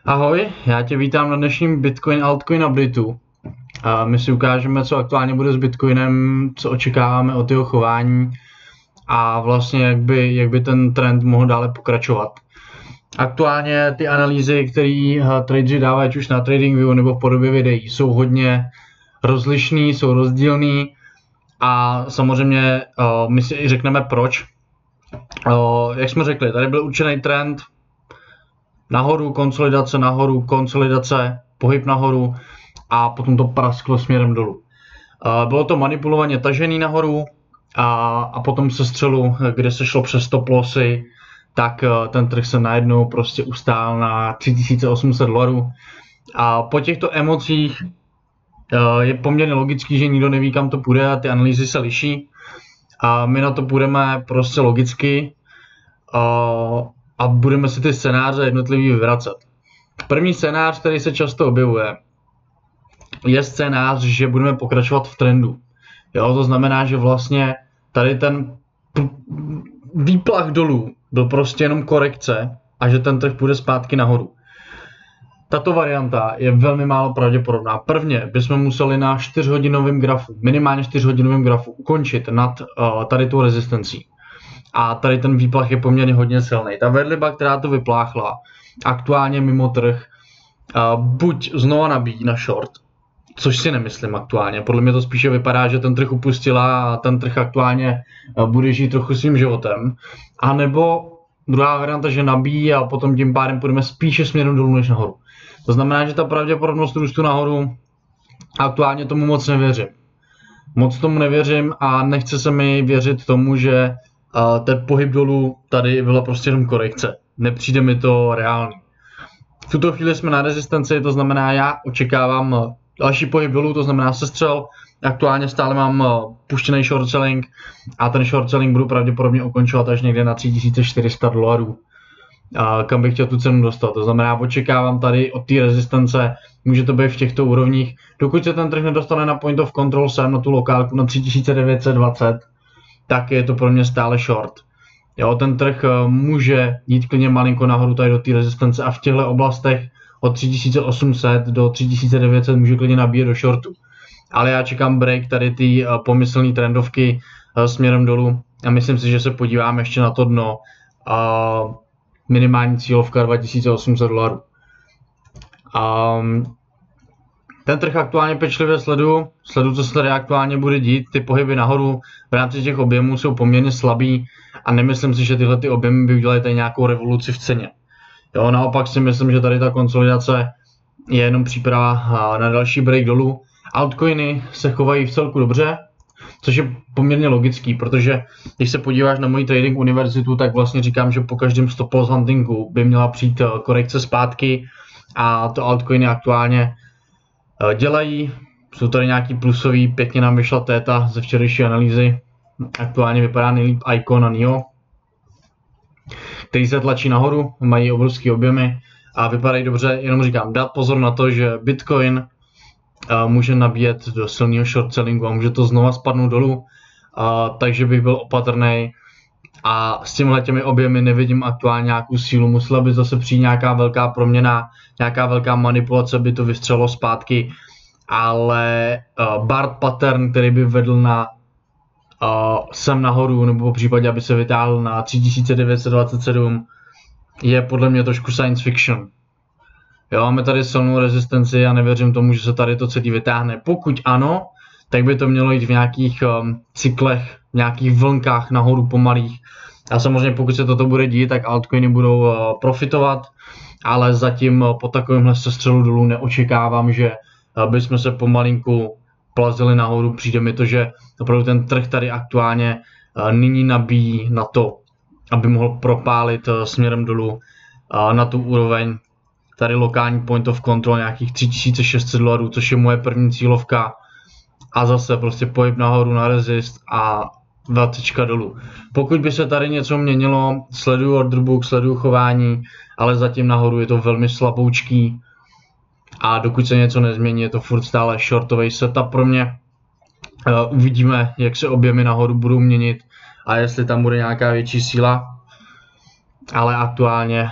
Ahoj, já tě vítám na dnešním Bitcoin altcoin updateu. My si ukážeme, co aktuálně bude s Bitcoinem, co očekáváme od jeho chování a vlastně jak by ten trend mohl dále pokračovat. Aktuálně ty analýzy, které tradeři dávají ať už na TradingView nebo v podobě videí, jsou hodně rozlišný, jsou rozdílný a samozřejmě my si i řekneme proč. Jak jsme řekli, tady byl určený trend nahoru, konsolidace, pohyb nahoru a potom to prasklo směrem dolů. Bylo to manipulovaně tažený nahoru a potom se střelu, kde se šlo přes stop lossy, tak ten trh se najednou prostě ustál na $3800. A po těchto emocích je poměrně logický, že nikdo neví, kam to půjde a ty analýzy se liší. A my na to půjdeme prostě logicky a budeme si ty scénáře jednotlivý vyvracet. První scénář, který se často objevuje, je scénář, že budeme pokračovat v trendu. Jo, to znamená, že vlastně tady ten výplach dolů byl prostě jenom korekce a že ten trh půjde zpátky nahoru. Tato varianta je velmi málo pravděpodobná. Prvně bychom museli na 4hodinovém grafu, minimálně 4hodinovém grafu, ukončit nad tady tu rezistencí. A tady ten výplach je poměrně hodně silný. Ta velryba, která to vypláchla, aktuálně mimo trh, buď znova nabíjí na short, což si nemyslím aktuálně. Podle mě to spíše vypadá, že ten trh upustila a ten trh aktuálně bude žít trochu svým životem. A nebo druhá varianta, že nabíjí a potom tím pádem půjdeme spíše směrem dolů než nahoru. To znamená, že ta pravděpodobnost růstu nahoru, aktuálně tomu moc nevěřím. Moc tomu nevěřím a nechce se mi věřit tomu, že ten pohyb dolů tady byla prostě jenom korekce. Nepřijde mi to reálný. V tuto chvíli jsme na rezistenci, to znamená, já očekávám další pohyb dolů, to znamená sestřel. Aktuálně stále mám puštěný short selling a ten short selling budu pravděpodobně ukončovat až někde na $3400, kam bych chtěl tu cenu dostat. To znamená, očekávám tady od té rezistence, může to být v těchto úrovních. Dokud se ten trh nedostane na point of control sem, na tu lokálku na 3920, tak je to pro mě stále short. Jo, ten trh může jít klidně malinko nahoru tady do té rezistence a v těchto oblastech od 3800 do 3900 může klidně nabíjet do shortu. Ale já čekám break tady ty pomyslné trendovky směrem dolů a myslím si, že se podíváme ještě na to dno. Minimální cílovka $2800. Ten trh aktuálně pečlivě sleduju, co se tady aktuálně bude dít. Ty pohyby nahoru v rámci těch objemů jsou poměrně slabý a nemyslím si, že tyhle ty objemy by udělaly tady nějakou revoluci v ceně. Jo, naopak si myslím, že tady ta konsolidace je jenom příprava na další break dolů. Altcoiny se chovají v celku dobře, což je poměrně logický, protože když se podíváš na moji trading univerzitu, tak vlastně říkám, že po každém stop loss huntingu by měla přijít korekce zpátky a to altcoiny aktuálně dělají. Jsou tady nějaký plusový, pěkně nám vyšla téta ze včerejší analýzy. Aktuálně vypadá nejlíp Icon a NIO, který se tlačí nahoru, mají obrovské objemy a vypadají dobře. Jenom říkám, dát pozor na to, že Bitcoin může nabíjet do silného short sellingu a může to znova spadnout dolů, takže bych byl opatrný a s těmi objemy nevidím aktuálně nějakou sílu. Musela by zase přijít nějaká velká proměna, nějaká velká manipulace, by to vystřelilo zpátky, ale Bart pattern, který by vedl na sem nahoru, nebo v případě, aby se vytáhl na 3927, je podle mě trošku science fiction. Jo, máme tady silnou rezistenci a nevěřím tomu, že se tady to celý vytáhne. Pokud ano, tak by to mělo jít v nějakých cyklech, v nějakých vlnkách nahoru pomalých. A samozřejmě pokud se toto bude dít, tak altcoiny budou profitovat, ale zatím po takovémhle sestřelu dolů neočekávám, že bychom se pomalinku plazili nahoru. Přijde mi to, že opravdu ten trh tady aktuálně nyní nabíjí na to, aby mohl propálit směrem dolů na tu úroveň. Tady lokální point of control nějakých $3600, což je moje první cílovka. A zase prostě pohyb nahoru na resist a vratička dolů. Pokud by se tady něco měnilo, sleduju order book, sleduju chování, ale zatím nahoru je to velmi slaboučký. A dokud se něco nezmění, je to furt stále shortový setup pro mě. Uvidíme, jak se objemy nahoru budou měnit a jestli tam bude nějaká větší síla. ale aktuálně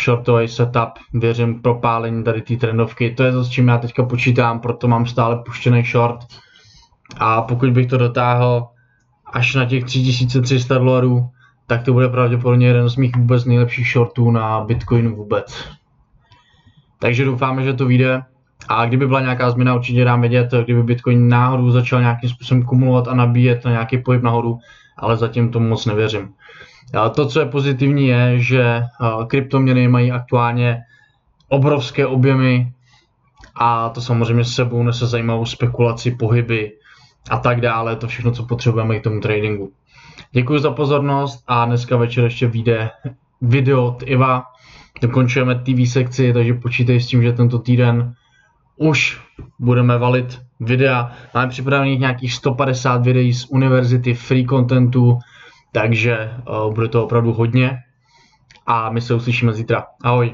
shortový setup, věřím propálení tady té trendovky, to je to, s čím já teďka počítám, proto mám stále puštěný short a pokud bych to dotáhl až na těch $3300, tak to bude pravděpodobně jeden z mých vůbec nejlepších shortů na Bitcoinu vůbec. Takže doufáme, že to vyjde a kdyby byla nějaká změna, určitě dám vědět, kdyby Bitcoin náhodou začal nějakým způsobem kumulovat a nabíjet na nějaký pohyb nahoru, ale zatím tomu moc nevěřím. To, co je pozitivní, je, že kryptoměny mají aktuálně obrovské objemy a to samozřejmě s sebou nese zajímavou spekulaci, pohyby a tak dále, to všechno, co potřebujeme k tomu tradingu. Děkuji za pozornost a dneska večer ještě vyjde video od Iva. Dokončujeme TV sekci, takže počítej s tím, že tento týden už budeme valit videa. Máme připravených nějakých 150 videí z univerzity, free contentu, takže bude to opravdu hodně a my se uslyšíme zítra. Ahoj.